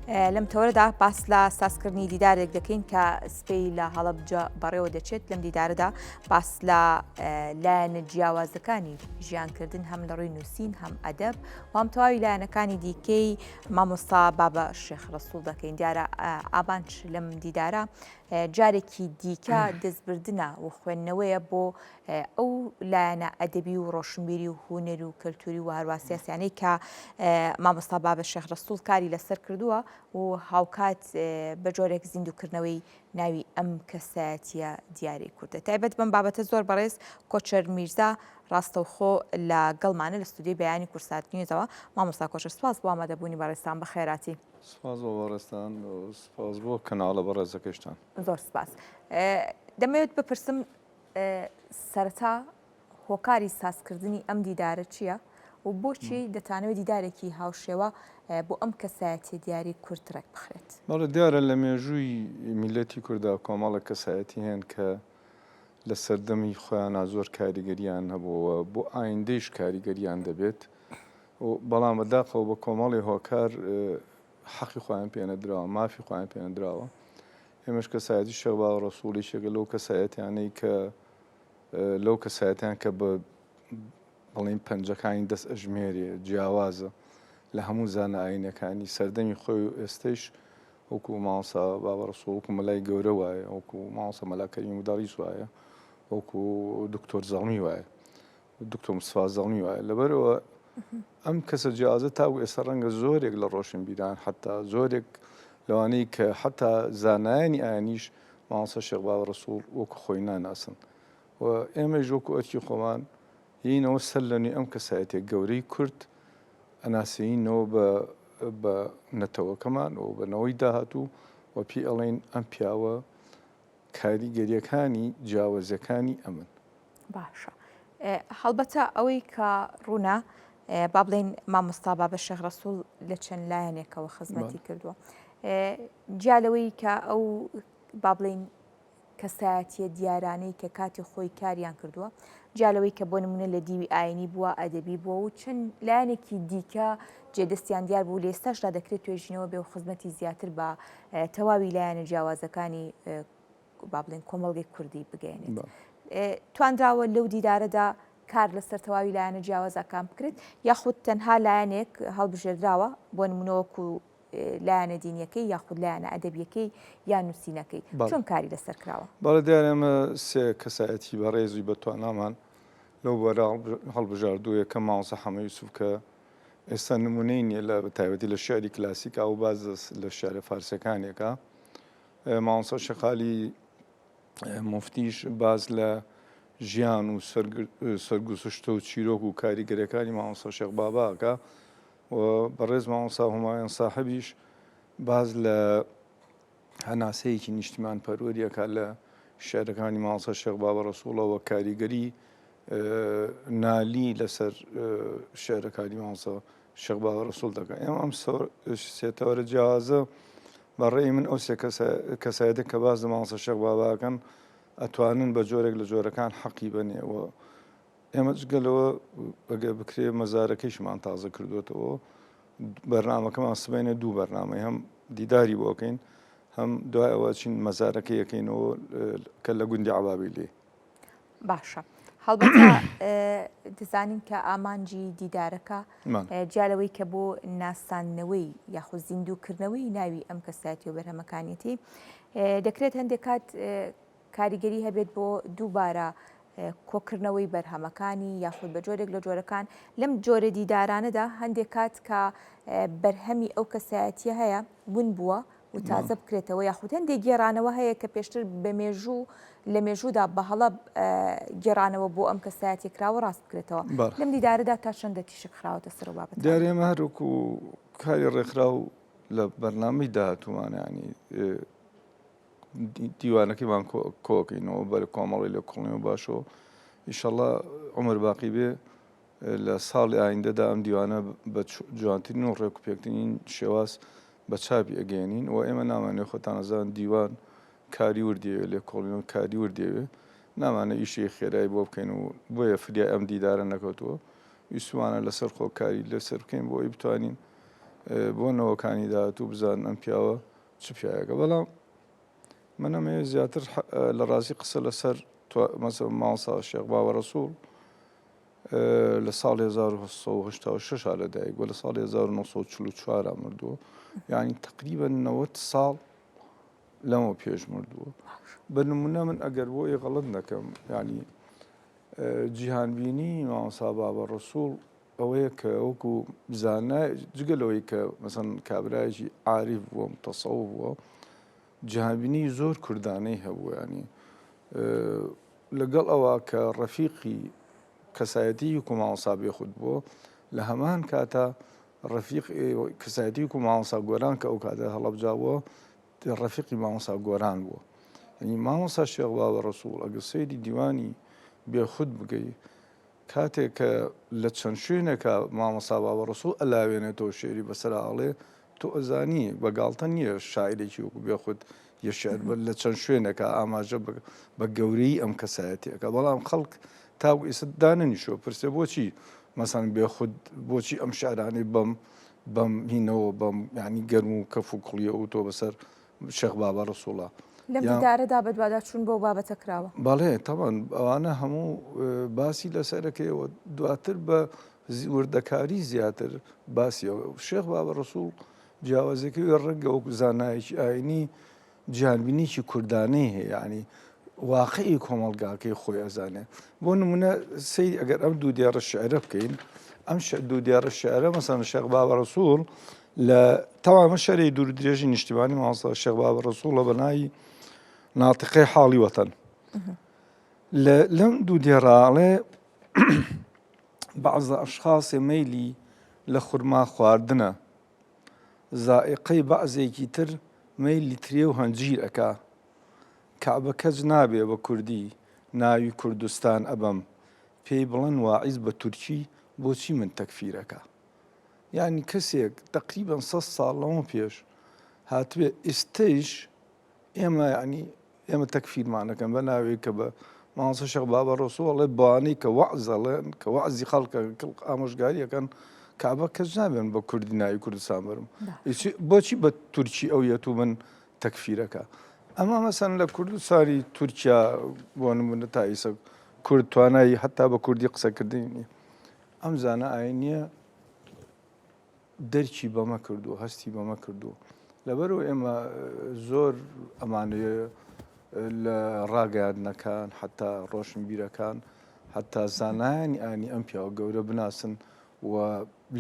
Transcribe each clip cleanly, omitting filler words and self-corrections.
لەم تەوەرەدا باس لە سازکردنی دیدارێک دەکەین کە سپەی لە هەڵەبجە بەڕێوە دەچێت. لەم دیدارەدا باس لە لایەنە جیاوازەکانی ژیانکردن هەم لە ڕووی نووسین هەم ئەدەب و هەم تەواوی لایەنەکانی دیکەی مامۆستا بابە شێخ ڕەسوول دەکەین. دیارە ئابانچ لەم دیدارە جارێکی دیکە دەستبردنە و خوێندنەوەیە بۆ ئەو لایەنە ئەدەبی و ڕۆشنبیری و هونەر و کەلتوری و هەروە سیاسیانەی کە مامۆستا بابە شێخ ڕەسوول کاری لەسەر کردووە و هاوکات بە جۆرێک زیندووکردنەوەی ناوی ئەم کەسایەتیە دیاری کوردە. تایبەت بەم بابەتە زۆر بەڕێز کۆچەر میرزا ڕاستەوخۆ لە گەڵمانە لە ستودیۆی بەیانی کورساتنیوزەوە. مامۆستا کۆچەر سپاس بۆ ئامادەبوونی بەڕێستان بە خێراتی. سپاس بۆ بەڕێستان و سپاس بۆ کەناڵە بەڕێزەکەشتان. زۆر سپاس. دەمەوێت بپرسم سەرەتا هۆکاری سازکردنی ئەم دیدارە چییە و بۆچی دەتانەوێت دیدارێکی هاوشێوە بۆ ئەم کەسایەتی دیاری کورتڕێک بخرێت؟ بەڵێ دیارە لە مێژووی میلەتی کووردا کۆمەڵە کەسایەتی هەن کە لە سەردەمی خۆیانە زۆر کاریگەریان هەبووە بۆ ئایندەیش کاریگەریان دەبێت و بەڵام بەداخەوە بە کۆمەڵی هۆکار حەقی خۆیان پێنەدراوە مافی خۆیان پێنەدراوە. ئێمەش کەسایەتی شێخ بابە ڕەسووڵی شێگە لەو کەسایەتیانەی کە لەو کەسایەتیان کە بە بەڵێن پەنجەکانی دەست ئەژمێرێ جیاوازە لە هەموو زانە ئاینەکانی سەردەمی خۆی و ئێستش وەکو مامۆستا بابە ڕەسوول وەکو مەلای گەورە وایە وەکو مامۆستا مەلا کەریم مودەڕیس وایە وەکو دکتۆر زەڵمی وایە دکتۆر مستەفا زەڵمی وایە. لەبەرەوە ئەم کەسە جیازە تاو ئێستا ڕەنگە زۆرێک لە ڕۆشنبیران حتا زۆرێک لەوانەیە کە حتا زانایانی ئاینیش مامۆستا شێخ بابە ڕەسوول وەکو خۆی ناناسن و ئێمەش وەکو ئەرکی خۆمان هینەوە سەر لەنوێ ئەم کەسایەتێک گەورەی کورد ئەناسیینەوە بە نەتەوەکەمان و بەنەوەی داهاتوو و پێی ئەڵێن ئەم پیاوە کاریگەریەکانی جیاوازەکانی ئەمن. باشە. هەڵبەتە ئەوەی کە ڕوونا با بڵێن مامۆستا بابە شێخ ڕەسوول لە چەند لایەنێکەوە خزمەتی کردووە. جیالەوەی کە ئەو با بڵێن کەسایەتیە دیارانەی کە کاتی خۆی کاریان کردووە جالەوەی کە بۆ نمونە لە دیوی ئاینی بووە ئەدەبی بووە و چەند لایەنێکی دیکە جێدەستیان دیار بوو لە ئێستاشدا دەکرێت توێژینەوە بێ و خزمەتی زیاتر بە تەواوی لایەنە جیاوازەکانی با بڵێن کۆمەڵگەی کوردی بگەێنێت. توانراوە لەو دیدارەدا کار لەسەر تەواوی لایەنە جیاوازەکان بکرێت یاخود تەنها لایەنێک هەڵبژێردراوە بۆ نمونەوەکو لایەنە دینیەکەی یاخود لایەنە ئەدەبیەکەی یان نووسینەکەی چۆن کاری لەسەر کراوە؟ بەڵێ دیارە ئێمە سێ کەسایەتی بەڕێزی بەتوانامان لەو بەرە هەڵبژاردوویە کە مامۆستا حەمە یوسوف کە ئێستا نمونەی نییە لە بەتایبەتی لە شێعری کلاسیکا و باز لە شێعرە فارسەکانێکە. مامۆستا شەقالی موفتیش باز لە ژیان و سەرگوزشتە و چیرۆک و کاریگەرەکانی مامۆستا شێخ باباکە و بەڕێز مامۆستا هومایون ساحبیش باز لە هەناسەیەکی نیشتیمان پەروەریەکە لە شێعرەکانی مامۆستا شێخ بابە ڕەسوولەوە کاریگەری نالی لەسەر شێعرەکانی مامۆستا شێخ بابە ڕەسوول دەکەن. ئێمە ئەم سێتەوەرە جیاوازە بەڕێی من ئەو سێ کەسایەتە کە باز لە مامۆستا شێخ باباکەن ئەتوانن بە جۆرێک لە جۆرەکان حەقی بنێەوە. ئێمە جگەلەوە ئەگە بکرێ مەزارەکەیشمان تازە کردوێتەوە بەرنامەکەمان سبەینە دوو بەرنامەی هەم دیداری بۆکەین هەم دوای ئەوە چین مەزارەکە یەکەینەوە کە لە گوندی عەبابی لێ. باشە. هەڵبەتە دەزانین کە ئامانجی دیدارەکە جالەوەی کە بۆ ناساننەوەی یاخود زیندووکردنەوەی ناوی ئەم کەسایەتی و بەرهەمەکانیەتی دەکرێت هەندێک کات کاریگەری هەبێت بۆ دووبارە کۆکردنەوەی بەرهەمەکانی یاخود بە جۆرێک لە جۆرەکان لەم جۆرە دیدارانەدا هەندێک کات کە بەرهەمی ئەو کەسایەتیە هەیە بوون بووە و تازە بکرێتەوە یاخود هەندێک گێڕانەوە هەیە کە پێشتر بە مێژوو لە مێژوودا بە هەڵە گێڕانەوە بۆ ئەم کەسایەتی کراوە ڕاست بکرێتەوە. لەم دیدارەدا تا چەندە تیشک خراوەتە سەر و بابەت. دیارە ئێمە هەروەکو کاری ڕێکخرا و لە بەرنامەی داهاتوومانە ینی دیوانەکەیمان کۆکەینەوە بەرە کۆمەڵی لە کوڵنەوە باشەوە ئیشەڵڵا عومر باقی بێ لە ساڵی ئایندەدا ئەم دیوانە بە جوانترین و ڕێک و پێکترین شێواز بە چاپی ئەگەێنین و ئێمە نامانێت خۆتان ئەزان دیوان کاری وردێوێت لێ کۆڵینەوە کاری وردێوێت نامانە ئیشی خێرایی بۆ بکەین و بۆیە فریای ئەم دیدارە نەکەوتووە ویسوانە لەسەر خۆکاری لەسەر بکەین بۆی بتوانین بۆنەوەکانی داهات و بزان ئەم پیاوە چ پیاەکە بەڵام منەمێ زیاتر لە ڕاستی قسە لەسەر مامۆستا شێخ باوە ڕەسوول لە ساڵ 1986 لەدایک بووە لە ساڵ 1944 مردووە یعنی تقریبا 90 ساڵ لەمە پێش مردووە بە نمونە من ئەگەر بۆ غەڵەت نەکەم ینی جیهانبینی مامۆستا باوە ڕەسوول ئەوەیە کە وەکو زانای جگەلەوەی کە مەسەن کابرایەکی عاریف بووە متەسەوف بووە جیهانبینی زۆر کوردانەی هەبوو ینی لەگەڵ ئەوە کە ڕەفیقی کەسایەتی وەکو مامۆستا بێخود بووە لە هەمان کاتە ڕەفیق کەسایەتی وەکو مامۆستا گۆران کە ئەو کاتە هەڵەبجا بووە ڕەفیقی مامۆستا گۆران بووە ینی مامۆستا شێخ باوە ڕەسوول ئەگەر سەیری دیوانی بێخود بگەی کاتێک کە لە چەند شوێنێکە مامۆستا باوە ڕەسوول ئەلاوێنێتەوە شێری بەسەرا ئەڵێ تۆ ئەزانی بەگاڵتە نییە شاعرێکی وەکو بێخود یەشێت لە چەند شوێنێکە ئاماژە بە گەورەی ئەم کەسایەتیەکە بەڵام خەڵک تاو ئێستا دانەنیشۆ پرسێ بۆچی مەسەن بێخود بۆچی ئەم شعرانەی بەم هینەوە بەم ینی گەرم و کەف و کوڵیە و تۆ بەسەر شێخ باوە ڕەسووڵە لەم دیدارەدا بە دووادا چوون بۆ بابەتە کراوە بەڵێ تەوان ئەوانە هەموو باسی لەسەرەکەیەوە دواتر بە وردەکاری زیاتر باسیەوە شێخ باوە ڕەسوول جیاوازەکەی ڕەنگە وەکو زانایەکی ئاینی جیهانبینیی کوردانەی هەیە ینی واقعی کۆمەڵگاکەی خۆی ئەزانێ بۆ نمونە سەیری ئەگەر ئەم دوو دیارە شعرە بکەین ئەم دوو دیارە شعرە مەسەن شێخ باوە ڕەسوول لە تەواوە شەرەی دوور درێژی نیشتیمانی مامۆستا شێخ باوە ڕەسوولە بە ناوی ناتقەی حاڵی وەتەن لەم دوو دیێڕاڵێ بەعزە ئەشخاصێ مەیلی لە خورما خواردنە زائقەی بەعزێکی تر مەیلی ترێ و هەنجیر ئەکا کەعبە کەس نابێ بە کوردی ناوی کوردستان ئەبەم پێی بڵێن واعیز بە تورکی بۆچی من تەکفیرەکە یعنی کەسێک تقریبا 100 ساڵ لەمە پێش هاتوێ ئێستەیش ئێمە ینی ئێمە تەکفیرمانەکەم بە ناوێت کە بە مامۆستا شێخ باوە ڕەسوول ئەڵێ بەوانەی کە وەعزەڵێن کە وەعزی خەڵکە ئامۆژگاریەکەن کەعبە کەس نابێن بە کوردی ناوی کوردستان بەرم بۆچی بە تورکی ئەویەت و من تەکفیرەکە ئەمە مەسەن لە کوردستانی تورکیا بۆ نمونە تا ئیسە کورد توانایی هەتا بە کوردی قسەکردنی نییە ئەم زانە ئاینیە دەرکی بەمە کردووە هەستی بەمە کردووە لەبەرەوە ئێمە زۆر ئەمانەیە لە ڕاگەیاندنەکان حتا ڕۆشنبیرەکان حتا زانایانی ئانی ئەم پیاوە گەورە بناسن و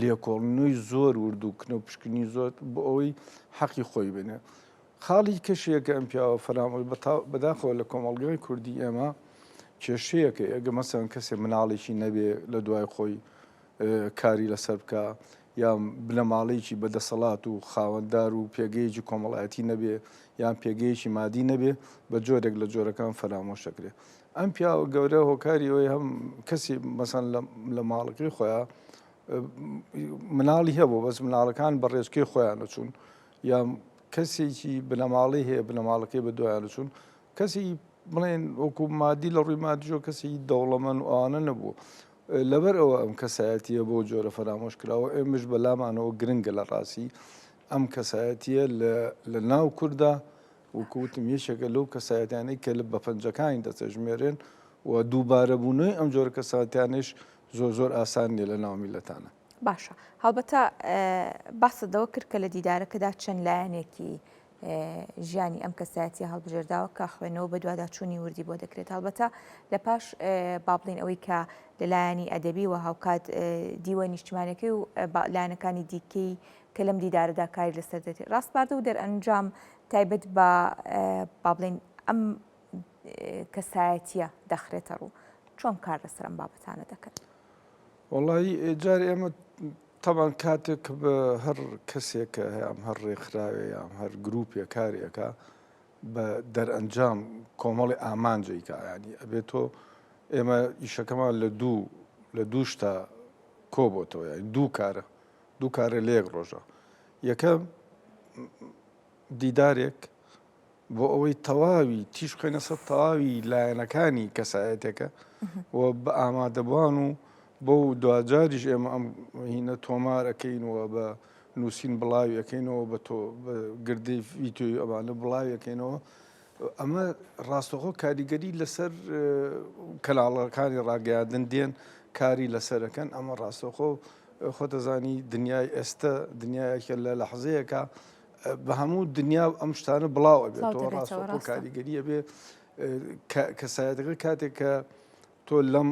لێکۆڵنەوەی زۆر وردوکردن و پشکنی زۆر بۆ ئەوەی حەقی خۆی بێنێ خاڵی کەشەیەکە ئەم پیاوە فەرامۆی بەداخەوە لە کۆمەڵگەی کوردی ئێمە کێشەیەکە ئەگە مەسەن کەسێ مناڵێکی نەبێ لە دوای خۆی کاری لەسەر بکە یان بنەماڵەیەکی بەدەسەڵات و خاوەنددار و پێگەیەکی کۆمەڵایەتی نەبێ یان پێگەیەکی مادی نەبێ بە جۆرێک لە جۆرەکان فەرامۆشەکرێ ئەم پیاوە گەورە هۆکاری ئەوەی هەم کەسی مەسەن لە ماڵەکەی خۆیان مناڵی هەبوو بەس مناڵەکان بە ڕێچکەی خۆیان دەچوون یان کەسێکی بنەماڵی هەیە بنەماڵەکەی بە دوایان دەچوون کەسی بڵێن وەکو مادی لە ڕووی مادیۆ کەسی دەوڵەمەند و ئەوانە نەبوو لەبەر ئەوە ئەم کەسایەتیە بۆ جۆرە فەرامۆش کراوە ئێمەش بەلامانەوە گرنگە لە ڕاستی ئەم کەسایەتیە لە ناو کووردا وکوتم یەشێکە لەو کەسایەتیانەی کە لە بەپەنجەکانی دەچەژمێرێن و دووبارەبوونەوەی ئەم جۆرە کەسایەتیانش زۆر ئاسان نیە لە ناو میلەتانە باشە هەڵبەتە باسەدەوە کرد کە لە دیدارەکەدا چەند لایەنێکی ژیانی ئەم کەسایەتی هەڵبژێرداوە کە خوێنەوە بە دوواداچوونی وردی بۆ دەکرێت هەڵبەتە لە پاش با بڵین ئەوەی کە لەلایەنی ئەدەبی و هاوکات دیوە نیشتیمانەکەی و لایەنەکانی دیکەی کە لەم دیدارەدا کاری لەسەر دێت ڕاستپاردە و دەرئەنجام تایبەت بە با بڵین ئەم کەسایەتیە دەخرێتە ڕوو چۆن کار لەسەر ئەم بابەتانە دەکەن وەڵی جارێ ئێمە تەبان کاتێک بە هەر کەسێکە هەیەم هەر ڕێکخراوێ یان هەر گروپێک کارێکە بە دەرئەنجام کۆمەڵی ئامانجێکە ینی ئەبێت تۆ ئێمە ئیشەکەمان لە دوو شتا کۆبۆتەوە یانی دوو کارە لە یەک ڕۆژە یەکەم دیدارێک بۆ ئەوەی تەواوی تیش خوێنە سەر تەواوی لایەنەکانی کەسایەتێکە و بە ئامادەبوان و بۆ دوجاریش ئێمە ئەم هینە تۆمارەکەینەوە بە نووسین بڵاویەکەینەوە بە تۆ گردەی ڤیدیۆی ئەوانە بڵاویەکەینەوە ئەمە ڕاستەخۆ کاریگەری لەسەر کەناڵەکانی ڕاگەیاندن دێن کاری لەسەرەکەن ئەمە ڕاستەخۆ خۆتەزانی دنیای ئێستا دنیایەکە لە لەحزەیەکە بە هەموو دنیا ئەم شتانە بڵاوە بێتەوە ڕاستەخۆ کاریگەریە بێ کەسایەتەکە کاتێک کە تۆ لەم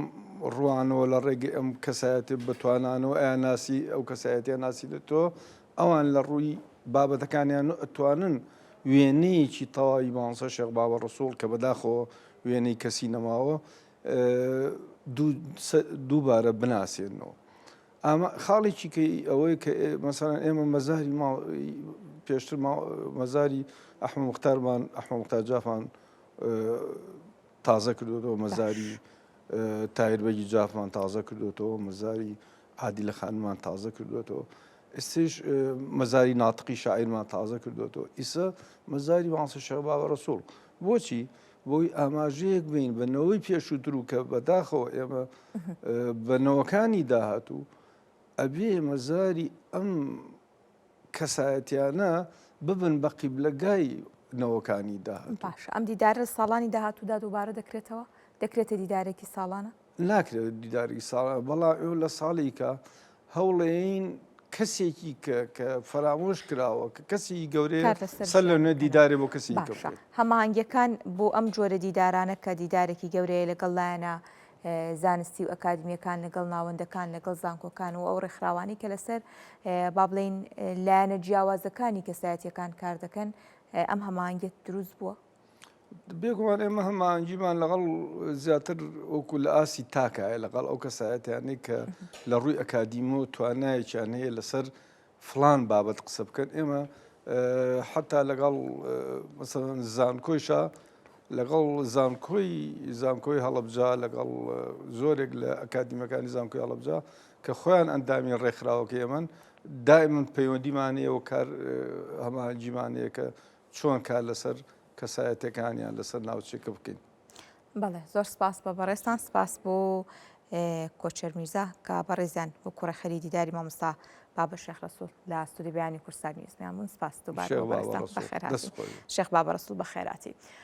ڕوانەوە لە ڕێگەی ئەم کەسایەتی بتوانانەوە ئایناسی ئەو کەسایەتیان ناسی لە تۆ ئەوان لە ڕووی بابەتەکانیان ئەتوانن وێنەیەکی تەواوی مامۆستا شێخ بابە ڕەسوڵ کە بەداخەوە وێنەی کەسی نەماوە دووبارە بناسێنەوە. ئەمە خاڵێکی کە ئەوەی کە مەسەڵەن ئێمە مەزاری پێشتر مەزاری ئەحمەد موختارمان ئەحمەد موختار جافان تازە کردوەوە، مەزاری تایربەگی جافمان تازە کردوێتەوە، مەزاری عادیلە خانمان تازە کردوێتەوە، ئێستش مەزاری ناتقی شاعیرمان تازە کردوێتەوە، ئیسا مەزاری مامۆستا شێخ بابە ڕەسوڵ. بۆچی؟ بۆی ئاماژەیەک بین بەنەوەی پێشووتر و کە بەداخەوە ئێمە بەنەوەکانی داهاتوو ئەبێ مەزاری ئەم کەسایەتیانە ببن بە قیبلەگای نەوەکانی داهاتوو. باش ئەم دیدارە ساڵانی داهاتوودا دووبارە دەکرێتەوە؟ دەکرێتە دیدارێکی ساڵانە؟ ناکرێت دیداری ساڵە، بەڵام ئێوە لە ساڵی کە هەوڵێین کەسێکی کە فەرامۆش کراوە کە کەسی گەورەیە سەر لەنێ دیدارێ بۆ کەسی باشە. هەماهەنگەکان بۆ ئەم جۆرە دیدارانە کە دیدارێکی گەورەیە لەگەڵ لایەنە زانستی و ئەکادمیەکان لەگەڵ ناوەندەکان لەگەڵ زانکۆکان و ئەو ڕێکخراوانی کە لەسەر با بڵێن لایەنە جیاوازەکانی کەسایەتیەکان کار دەکەن ئەم هەماهەنگێت دروست بووە؟ بێگومان ئێمە هەماهەنگیمان لەگەڵ زیاتر وەکو لە ئاسی تاکایە لەگەڵ ئەو کەسایەتیانەی کە لە ڕووی ئەکادیمی و توانایەکیان هەیە لەسەر فڵان بابەت قسە بکەن. ئێمە حتا لەگەڵ مەسەڵەن زانکۆیشە لەگەڵ زانکۆی هەڵەبجا لەگەڵ زۆرێک لە ئەکادیمیەکانی زانکۆی هەڵەبجا کە خۆیان ئەندامی ڕێکخراوەکە ئێمەن دائیمەن پەیوەندیمانەیە و کار هەماهەنگیمانەیە کە چۆن کار لەسەر کەسایەتەکانیان لەسەر ناوچێکە بکەین. بەڵێ زۆر سپاس بە بەڕێستان، سپاس بۆ کۆچەر میرزا کە بەڕێزیان بۆ کوڕەخەری دیداری مامۆستا بابە شێخ ڕەسوڵ لە ئەستودیۆ بەیانی کورسانی ئێسمیان بوون. سپاس دووبارە بەڕێستان بەخێراتی شێخ بابە ڕەسوڵ بەخێراتی.